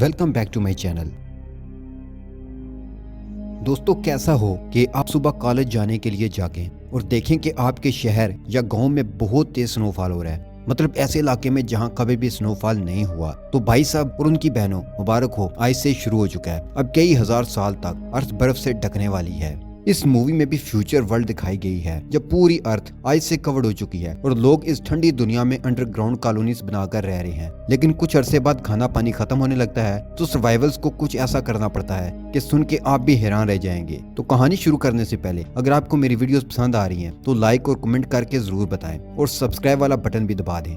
Welcome back to my channel. दोस्तों, कैसा हो कि आप सुबह कॉलेज जाने के लिए जागें और देखें कि आपके शहर या गांव में बहुत तेज स्नोफॉल हो रहा है। मतलब ऐसे इलाके में जहां कभी भी स्नोफॉल नहीं हुआ। तो भाई साहब और उनकी बहनों, मुबारक हो, आज से शुरू हो चुका है। अब कई हजार साल तक अर्थ बर्फ से ढकने वाली है। इस मूवी में भी फ्यूचर वर्ल्ड दिखाई गई है जब पूरी अर्थ आइस से कवर्ड हो चुकी है और लोग इस ठंडी दुनिया में अंडरग्राउंड कॉलोनीज बनाकर रह रहे हैं। लेकिन कुछ अरसे बाद खाना पानी खत्म होने लगता है तो सर्वाइवल्स को कुछ ऐसा करना पड़ता है कि सुन के आप भी हैरान रह जाएंगे। तो कहानी शुरू करने से पहले अगर आपको मेरी वीडियोस पसंद आ रही हैं तो लाइक और कमेंट करके जरूर बताएं और सब्सक्राइब वाला बटन भी दबा दें।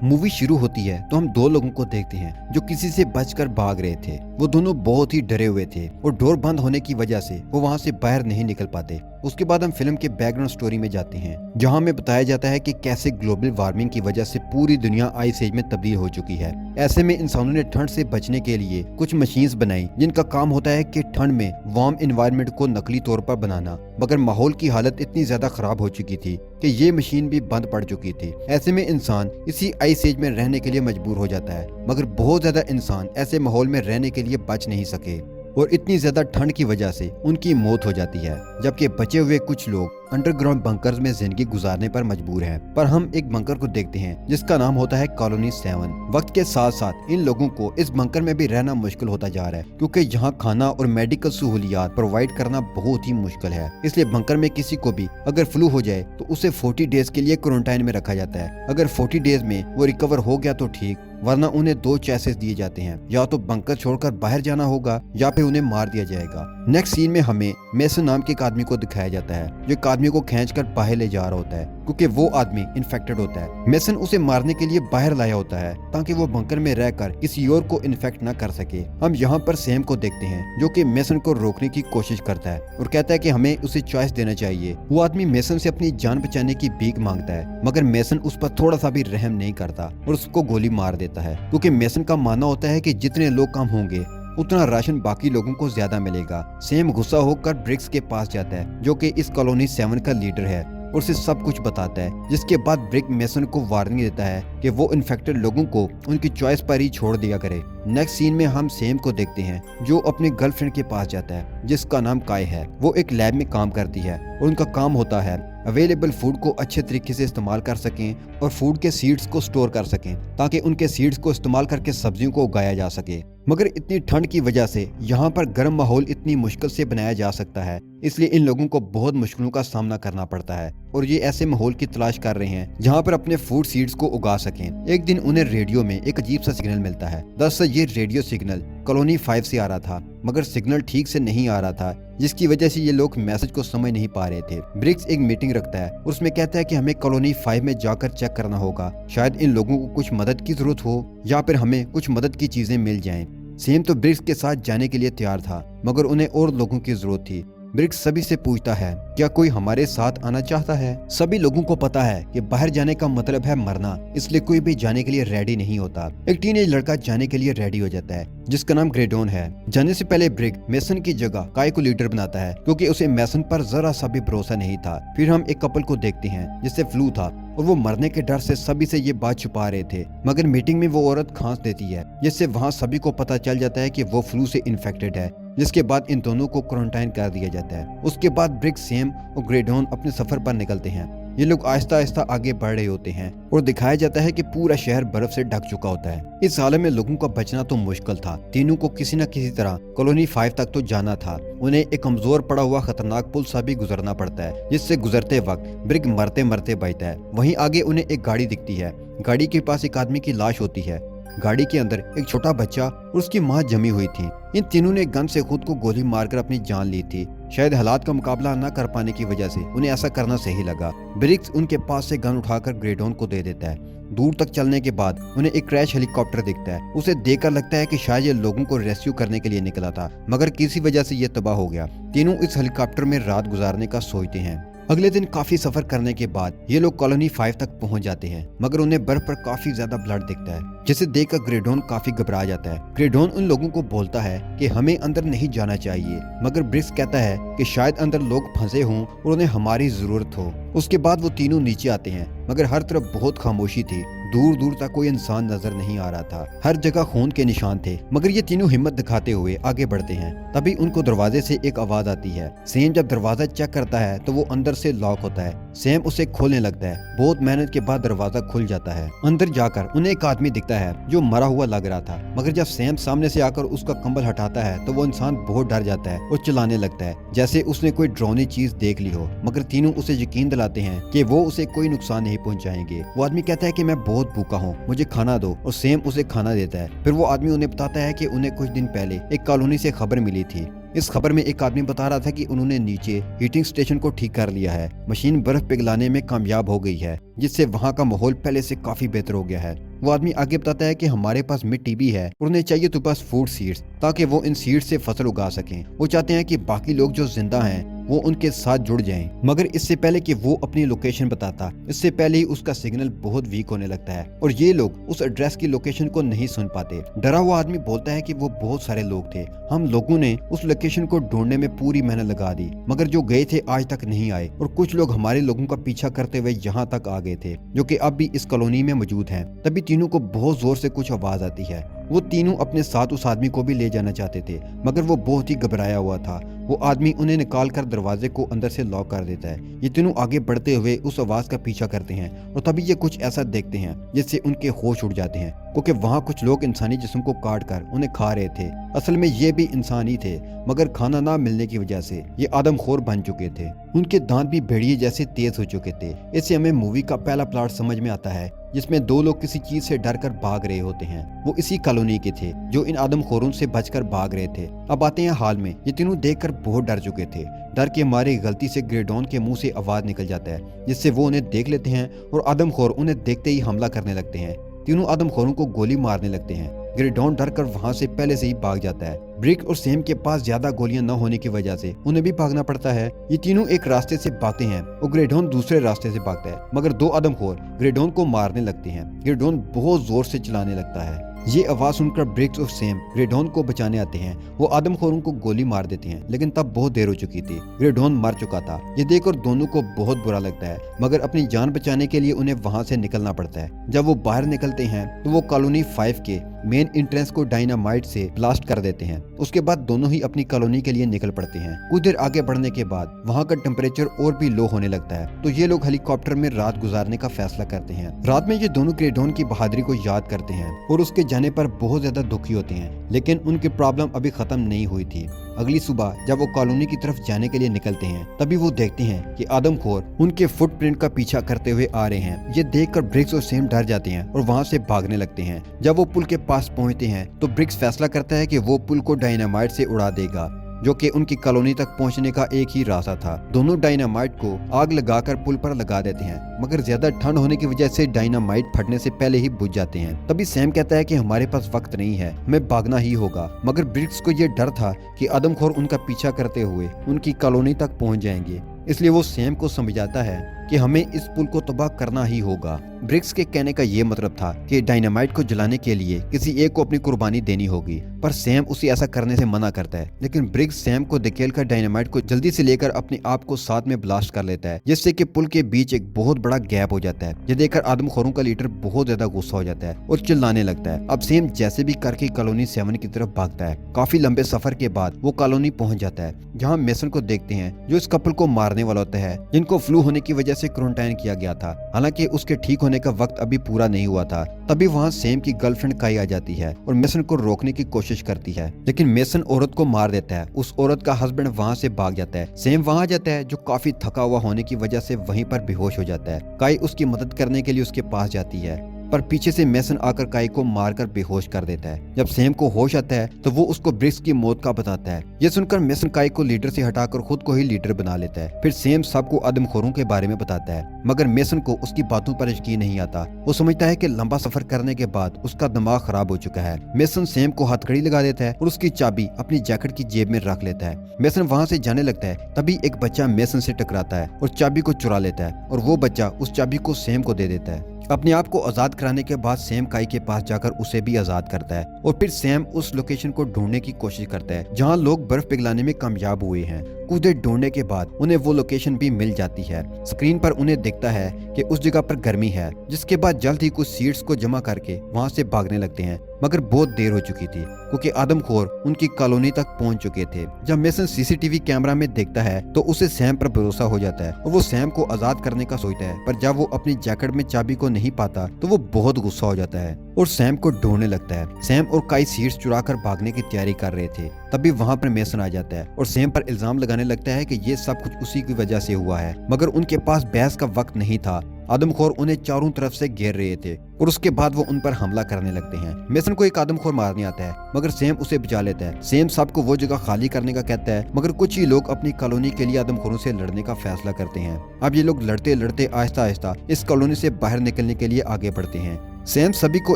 मूवी शुरू होती है तो हम दो लोगों को देखते हैं जो किसी से बचकर भाग रहे थे। वो दोनों बहुत ही डरे हुए थे और डोर बंद होने की वजह से वो वहां से बाहर नहीं निकल पाते। उसके बाद हम फिल्म के बैकग्राउंड स्टोरी में जाते हैं जहां हमें बताया जाता है कि कैसे ग्लोबल वार्मिंग की वजह से पूरी दुनिया आइस एज में तब्दील हो चुकी है। ऐसे में इंसानों ने ठंड से बचने के लिए कुछ मशीन्स बनाई जिनका काम होता है कि ठंड में वार्म एनवायरनमेंट को नकली तौर पर बनाना। मगर माहौल की हालत इतनी ज्यादा खराब हो चुकी थी कि ये मशीन भी बंद पड़ चुकी थी। ऐसे में इंसान इसी आइस एज में रहने के लिए मजबूर हो जाता है। मगर बहुत ज्यादा इंसान ऐसे माहौल में रहने के लिए बच नहीं सके और इतनी ज्यादा ठंड की वजह से उनकी मौत हो जाती है। जबकि बचे हुए कुछ लोग अंडरग्राउंड बंकर्स में जिंदगी गुजारने पर मजबूर हैं। पर हम एक बंकर को देखते हैं जिसका नाम होता है कॉलोनी 7। वक्त के साथ साथ इन लोगों को इस बंकर में भी रहना मुश्किल होता जा रहा है क्योंकि यहाँ खाना और मेडिकल सहूलियात प्रोवाइड करना बहुत ही मुश्किल है। इसलिए बंकर में किसी को भी अगर फ्लू हो जाए तो उसे 40 डेज के लिए क्वारंटाइन में रखा जाता है। अगर 40 डेज में वो रिकवर हो गया तो ठीक, वरना उन्हें दो चॉइसेस दिए जाते हैं, या तो बंकर छोड़कर बाहर जाना होगा या फिर उन्हें मार दिया जाएगा। नेक्स्ट सीन में हमें मेसन नाम के एक आदमी को दिखाया जाता है जो एक आदमी को खींचकर बाहर ले जा रहा होता है क्योंकि वो आदमी इन्फेक्टेड होता है। मेसन उसे मारने के लिए बाहर लाया होता है ताकि वो बंकर में रहकर किसी और को इन्फेक्ट न कर सके। हम यहाँ पर सैम को देखते हैं जो कि मेसन को रोकने की कोशिश करता है और कहता है कि हमें उसे चॉइस देना चाहिए। वो आदमी मेसन से अपनी जान बचाने की भीख मांगता है मगर मेसन उस पर थोड़ा सा भी रहम नहीं करता और उसको गोली मार देता है क्योंकि मेसन का मानना होता है कि जितने लोग कम होंगे उतना राशन बाकी लोगों को ज्यादा मिलेगा। सैम गुस्सा होकर ब्रिक्स के पास जाता है जो कि इस कॉलोनी 7 का लीडर है और उसे सब कुछ बताता है, जिसके बाद ब्रिक मेसन को वार्निंग देता है कि वो इन्फेक्टेड लोगों को उनकी चॉइस पर ही छोड़ दिया करे। नेक्स्ट सीन में हम सैम को देखते हैं जो अपने गर्लफ्रेंड के पास जाता है जिसका नाम काय है। वो एक लैब में काम करती है और उनका काम होता है अवेलेबल फूड को अच्छे तरीके से इस्तेमाल कर सकें और फूड के सीड्स को स्टोर कर सकें ताकि उनके सीड्स को इस्तेमाल करके सब्जियों को उगाया जा सके। मगर इतनी ठंड की वजह से यहाँ पर गर्म माहौल इतनी मुश्किल से बनाया जा सकता है, इसलिए इन लोगों को बहुत मुश्किलों का सामना करना पड़ता है और ये ऐसे माहौल की तलाश कर रहे हैं जहाँ पर अपने फूड सीड्स को उगा सकें। एक दिन उन्हें रेडियो में एक अजीब सा सिग्नल मिलता है। दरअसल ये रेडियो सिग्नल कॉलोनी 5 से आ रहा था मगर सिग्नल ठीक से नहीं आ रहा था, जिसकी वजह से ये लोग मैसेज को समझ नहीं पा रहे थे। ब्रिक्स एक मीटिंग रखता है और उसमें कहता है कि हमें कॉलोनी 5 में जाकर चेक करना होगा, शायद इन लोगों को कुछ मदद की जरूरत हो या फिर हमें कुछ मदद की चीजें मिल जाएं। सेम तो ब्रिक्स के साथ जाने के लिए तैयार था मगर उन्हें और लोगों की जरूरत थी। ब्रिक्स सभी से पूछता है क्या कोई हमारे साथ आना चाहता है। सभी लोगों को पता है कि बाहर जाने का मतलब है मरना, इसलिए कोई भी जाने के लिए रेडी नहीं होता। एक टीनेज लड़का जाने के लिए रेडी हो जाता है जिसका नाम ग्रेडोन है। जाने से पहले ब्रिक मेसन की जगह काय को लीडर बनाता है क्योंकि उसे मेसन पर जरा सा भी भरोसा नहीं था। फिर हम एक कपल को देखते हैं जिससे फ्लू था और वो मरने के डर से सभी से ये बात छुपा रहे थे, मगर मीटिंग में वो औरत खांस देती है जिससे वहाँ सभी को पता चल जाता है कि वो फ्लू से इन्फेक्टेड है, जिसके बाद इन दोनों को क्वारंटाइन कर दिया जाता है। उसके बाद ब्रिक, सैम और ग्रेडोन अपने सफर पर निकलते हैं। ये लोग आहिस्ता आहिस्ता आगे बढ़ रहे होते हैं और दिखाया जाता है कि पूरा शहर बर्फ से ढक चुका होता है। इस हालत में लोगों का बचना तो मुश्किल था। तीनों को किसी न किसी तरह कॉलोनी 5 तक तो जाना था। उन्हें एक कमजोर पड़ा हुआ खतरनाक पुल सा भी गुजरना पड़ता है जिससे गुजरते वक्त ब्रिक मरते मरते बचता है। वहीं आगे उन्हें एक गाड़ी दिखती है। गाड़ी के पास एक आदमी की लाश होती है। गाड़ी के अंदर एक छोटा बच्चा और उसकी माँ जमी हुई थी। इन तीनों ने गन से खुद को गोली मारकर अपनी जान ली थी। शायद हालात का मुकाबला न कर पाने की वजह से उन्हें ऐसा करना सही लगा। ब्रिक्स उनके पास से गन उठाकर ग्रेडोन को दे देता है। दूर तक चलने के बाद उन्हें एक क्रैश हेलीकॉप्टर दिखता है। उसे देखकर लगता है कि शायद ये लोगों को रेस्क्यू करने के लिए निकला था, मगर किसी वजह से ये तबाह हो गया। तीनों इस हेलीकॉप्टर में रात गुजारने का सोचते हैं। अगले दिन काफी सफर करने के बाद ये लोग कॉलोनी 5 तक पहुंच जाते हैं मगर उन्हें बर्फ पर काफी ज्यादा ब्लड दिखता है जिसे देखकर ग्रेडोन काफी घबरा जाता है। ग्रेडोन उन लोगों को बोलता है कि हमें अंदर नहीं जाना चाहिए मगर ब्रिक्स कहता है कि शायद अंदर लोग फंसे हों और उन्हें हमारी जरूरत हो। उसके बाद वो तीनों नीचे आते हैं मगर हर तरफ बहुत खामोशी थी। दूर दूर तक कोई इंसान नजर नहीं आ रहा था। हर जगह खून के निशान थे, मगर ये तीनों हिम्मत दिखाते हुए आगे बढ़ते हैं। तभी उनको दरवाजे से एक आवाज आती है। सैम जब दरवाजा चेक करता है तो वो अंदर से लॉक होता है। सैम उसे खोलने लगता है। बहुत मेहनत के बाद दरवाजा खुल जाता है। अंदर जाकर उन्हें एक आदमी दिखता है जो मरा हुआ लग रहा था, मगर जब सैम सामने से आकर उसका कंबल हटाता है तो वो इंसान बहुत डर जाता है और चिल्लाने लगता है जैसे उसने कोई डरावनी चीज देख ली हो। मगर तीनों उसे यकीन दिलाते हैं कि वो उसे कोई नुकसान नहीं पहुंचाएंगे। वो आदमी कहता है कि मैं बहुत भूखा हूँ, मुझे खाना दो, और सैम उसे खाना देता है। फिर वो आदमी उन्हें बताता है कि उन्हें कुछ दिन पहले एक कॉलोनी से खबर मिली थी। इस खबर में एक आदमी बता रहा था कि उन्होंने नीचे हीटिंग स्टेशन को ठीक कर लिया है। मशीन बर्फ पिघलाने में कामयाब हो गई है, जिससे वहाँ का माहौल पहले से काफी बेहतर हो गया है। वो आदमी आगे बताता है कि हमारे पास मिट्टी भी है और उन्हें चाहिए तो बस फूड सीड्स, ताकि वो इन सीड्स से फसल उगा सकें। वो चाहते हैं कि बाकी लोग जो जिंदा हैं वो उनके साथ जुड़ जाएं। मगर इससे पहले कि वो अपनी लोकेशन बताता, इससे पहले ही उसका सिग्नल बहुत वीक होने लगता है और ये लोग उस एड्रेस की लोकेशन को नहीं सुन पाते। डरा हुआ आदमी बोलता है कि वो बहुत सारे लोग थे, हम लोगों ने उस लोकेशन को ढूंढने में पूरी मेहनत लगा दी, मगर जो गए थे आज तक नहीं आए, और कुछ लोग हमारे लोगों का पीछा करते हुए यहाँ तक आ गए थे, जो कि अब भी इस कॉलोनी में मौजूद हैं। तभी तीनों को बहुत जोर से कुछ आवाज आती है। वो तीनों अपने साथ उस आदमी को भी ले जाना चाहते थे, मगर वो बहुत ही घबराया हुआ था। वो आदमी उन्हें निकाल कर दरवाजे को अंदर से लॉक कर देता है। ये तीनों आगे बढ़ते हुए उस आवाज का पीछा करते हैं और तभी ये कुछ ऐसा देखते हैं जिससे उनके होश उड़ जाते हैं, क्योंकि वहाँ कुछ लोग इंसानी जिस्म को काट कर उन्हें खा रहे थे। असल में ये भी इंसान ही थे, मगर खाना ना मिलने की वजह से ये आदमखोर बन चुके थे। उनके दांत भी भेड़िए जैसे तेज हो चुके थे। इससे हमें मूवी का पहला प्लॉट समझ में आता है, जिसमें दो लोग किसी चीज से डर कर भाग रहे होते हैं। वो इसी कॉलोनी के थे जो इन आदमखोरों से बचकर भाग रहे थे। अब आते हैं हाल में। ये तीनों देखकर बहुत डर चुके थे। डर के मारे गलती से ग्रेडॉन के मुंह से आवाज निकल जाता है, जिससे वो उन्हें देख लेते हैं और आदमखोर उन्हें देखते ही हमला करने लगते हैं। तीनों आदमखोरों को गोली मारने लगते हैं। ग्रेडॉन डर कर वहाँ से पहले से ही भाग जाता है। ब्रिक और सैम के पास ज्यादा गोलियां न होने की वजह से उन्हें भी भागना पड़ता है। ये तीनों एक रास्ते से भागते हैं और ग्रेडॉन दूसरे रास्ते से भागता है, मगर दो आदमखोर ग्रेडॉन को मारने लगते हैं। ग्रेडॉन बहुत जोर से चिल्लाने लगता है। ये आवाज सुनकर ब्रिक्स और सैम ग्रेडॉन को बचाने आते हैं। वो आदमखोरों को गोली मार देते हैं, लेकिन तब बहुत देर हो चुकी थी। ग्रेडॉन मर चुका था। ये देखकर दोनों को बहुत बुरा लगता है, मगर अपनी जान बचाने के लिए उन्हें वहां से निकलना पड़ता है। जब वो बाहर निकलते हैं तो वो कॉलोनी 5 के मेन एंट्रेंस को डायनामाइट से ब्लास्ट कर देते हैं। उसके बाद दोनों ही अपनी कॉलोनी के लिए निकल पड़ते हैं। कुछ देर आगे बढ़ने के बाद वहाँ का टेम्परेचर और भी लो होने लगता है, तो ये लोग हेलीकॉप्टर में रात गुजारने का फैसला करते हैं। रात में ये दोनों ग्रेडॉन की बहादुरी को याद करते हैं और उसके जाने पर बहुत ज्यादा दुखी होते हैं, लेकिन उनकी प्रॉब्लम अभी खत्म नहीं हुई थी। अगली सुबह जब वो कॉलोनी की तरफ जाने के लिए निकलते हैं, तभी वो देखते हैं कि आदमखोर उनके फुटप्रिंट का पीछा करते हुए आ रहे हैं। ये देखकर ब्रिक्स और सैम डर जाते हैं और वहाँ से भागने लगते हैं। जब वो पुल के पास पहुँचते हैं तो ब्रिक्स फैसला करता है कि वो पुल को डायनामाइट से उड़ा देगा, जो कि उनकी कॉलोनी तक पहुंचने का एक ही रास्ता था। दोनों डायनामाइट को आग लगाकर पुल पर लगा देते हैं, मगर ज्यादा ठंड होने की वजह से डायनामाइट फटने से पहले ही बुझ जाते हैं। तभी सैम कहता है कि हमारे पास वक्त नहीं है, हमें भागना ही होगा। मगर ब्रिक्स को ये डर था कि आदमखोर उनका पीछा करते हुए उनकी कॉलोनी तक पहुंच जाएंगे, इसलिए वो सैम को समझाता है कि हमें इस पुल को तबाह करना ही होगा। ब्रिक्स के कहने का ये मतलब था कि डायनामाइट को जलाने के लिए किसी एक को अपनी कुर्बानी देनी होगी, पर सैम उसे ऐसा करने से मना करता है। लेकिन ब्रिक्स सैम को धकेलकर डायनामाइट को जल्दी से लेकर अपने आप को साथ में ब्लास्ट कर लेता है, जिससे कि पुल के बीच एक बहुत बड़ा गैप हो जाता है। ये देखकर आदमखोरों का लीडर बहुत ज्यादा गुस्सा हो जाता है और चिल्लाने लगता है। अब सैम जैसे भी करके कॉलोनी 7 की तरफ भागता है। काफी लंबे सफर के बाद वो कॉलोनी पहुंच जाता है, जहाँ मेसन को देखते हैं जो इस कपल को मारने वाला होता है, जिनको फ्लू होने की वजह से क्वारंटाइन किया गया था। हालांकि उसके ठीक होने का वक्त अभी पूरा नहीं हुआ था। तभी वहाँ सैम की गर्लफ्रेंड काई आ जाती है और मेसन को रोकने की कोशिश करती है, लेकिन मेसन औरत को मार देता है। उस औरत का हस्बैंड वहाँ से भाग जाता है। सैम वहाँ जाता है, जो काफी थका हुआ होने की वजह से वहीं पर बेहोश हो जाता है। काई उसकी मदद करने के लिए उसके पास जाती है, पर पीछे से मेसन आकर काई को मारकर बेहोश कर देता है। जब सैम को होश आता है तो वो उसको ब्रिक्स की मौत का बताता है। ये सुनकर मेसन काई को लीडर से हटाकर खुद को ही लीडर बना लेता है। फिर सैम सबको आदमखोरों के बारे में बताता है, मगर मेसन को उसकी बातों पर यकीन नहीं आता। वो समझता है कि लंबा सफर करने के बाद उसका दिमाग खराब हो चुका है। मेसन सैम को हथकड़ी लगा देता है और उसकी चाबी अपनी जैकेट की जेब में रख लेता है। मेसन वहाँ से जाने लगता है, तभी एक बच्चा मेसन से टकराता है और चाबी को चुरा लेता है, और वो बच्चा उस चाबी को सैम को दे देता है। अपने आप को आजाद कराने के बाद सैम काई के पास जाकर उसे भी आजाद करता है और फिर सैम उस लोकेशन को ढूंढने की कोशिश करता है जहां लोग बर्फ पिघलाने में कामयाब हुए हैं। कुछ देर ढूंढने के बाद उन्हें वो लोकेशन भी मिल जाती है। स्क्रीन पर उन्हें दिखता है कि उस जगह पर गर्मी है, जिसके बाद जल्द ही कुछ सीड्स को जमा करके वहां से भागने लगते हैं, मगर बहुत देर हो चुकी थी क्योंकि आदमखोर उनकी कॉलोनी तक पहुंच चुके थे। जब मेसन सीसीटीवी कैमरा में देखता है तो उसे सैम पर भरोसा हो जाता है और वो सैम को आजाद करने का सोचता है, पर जब वो अपनी जैकेट में चाबी को नहीं पाता तो वो बहुत गुस्सा हो जाता है और सैम को ढूंढने लगता है। सैम और काई सीड्स चुरा कर भागने की तैयारी कर रहे थे, तभी वहां पर मेसन आ जाता है और सैम पर इल्जाम लगाने लगता है कि ये सब कुछ उसी की वजह से हुआ है, मगर उनके पास बहस का वक्त नहीं था। आदमखोर उन्हें चारों तरफ से घेर रहे थे और उसके बाद वो उन पर हमला करने लगते हैं। मेसन को एक आदमखोर मारने आता है, मगर सैम उसे बचा लेता है। सैम सबको वो जगह खाली करने का कहता है, मगर कुछ ही लोग अपनी कॉलोनी के लिए आदमखोरों से लड़ने का फैसला करते हैं। अब ये लोग लड़ते लड़ते आहिस्ता आहिस्ता इस कॉलोनी से बाहर निकलने के लिए आगे बढ़ते हैं। सैम सभी को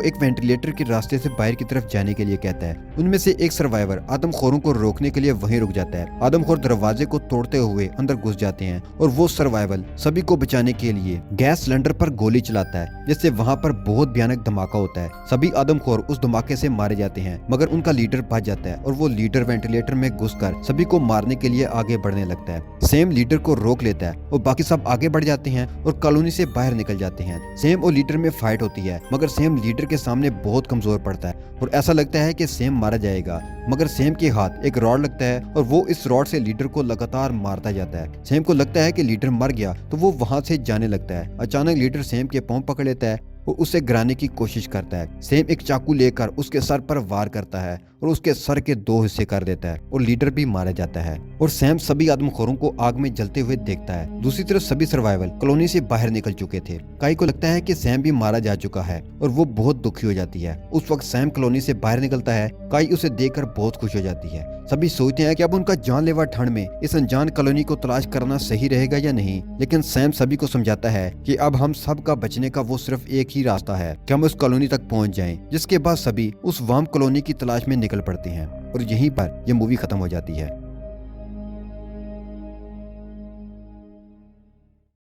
एक वेंटिलेटर के रास्ते से बाहर की तरफ जाने के लिए कहता है। उनमें से एक सर्वाइवर आदमखोरों को रोकने के लिए वहीं रुक जाता है। आदमखोर दरवाजे को तोड़ते हुए अंदर घुस जाते हैं और वो सर्वाइवल सभी को बचाने के लिए गैस सिलेंडर पर गोली चलाता है, जिससे वहां पर बहुत भयानक धमाका होता है। सभी आदमखोर उस धमाके से मारे जाते हैं, मगर उनका लीडर बच जाता है और वो लीडर वेंटिलेटर में घुसकर सभी को मारने के लिए आगे बढ़ने लगता है। सैम लीडर को रोक लेता है और बाकी सब आगे बढ़ जाते हैं और कॉलोनी से बाहर निकल जाते हैं। सैम और लीडर में फाइट होती है, मगर सैम लीडर के सामने बहुत कमजोर पड़ता है और ऐसा लगता है कि सैम मारा जाएगा, मगर सैम के हाथ एक रॉड लगता है और वो इस रॉड से लीडर को लगातार मारता जाता है। सैम को लगता है कि लीडर मर गया तो वो वहां से जाने लगता है। अचानक लीडर सैम के पांव पकड़ लेता है और उसे गिराने की कोशिश करता है। सैम एक चाकू लेकर उसके सर पर वार करता है और उसके सर के 2 हिस्से कर देता है और लीडर भी मारा जाता है और सैम सभी आदमखोरों को आग में जलते हुए देखता है। दूसरी तरफ सभी सर्वाइवल कॉलोनी से बाहर निकल चुके थे। काई को लगता है कि सैम भी मारा जा चुका है और वो बहुत दुखी हो जाती है। उस वक्त सैम कॉलोनी से बाहर निकलता है। काई उसे देखकर बहुत खुश हो जाती है। सभी सोचते हैं कि अब उनका जानलेवा ठंड में इस अनजान कॉलोनी को तलाश करना सही रहेगा या नहीं, लेकिन सैम सभी को समझाता है कि अब हम सब का बचने का वो सिर्फ एक ही रास्ता है कि हम उस कॉलोनी तक पहुंच जाएं। जिसके बाद सभी उस वार्म कॉलोनी की तलाश में निकल पड़ते हैं और यहीं पर यह मूवी खत्म हो जाती है।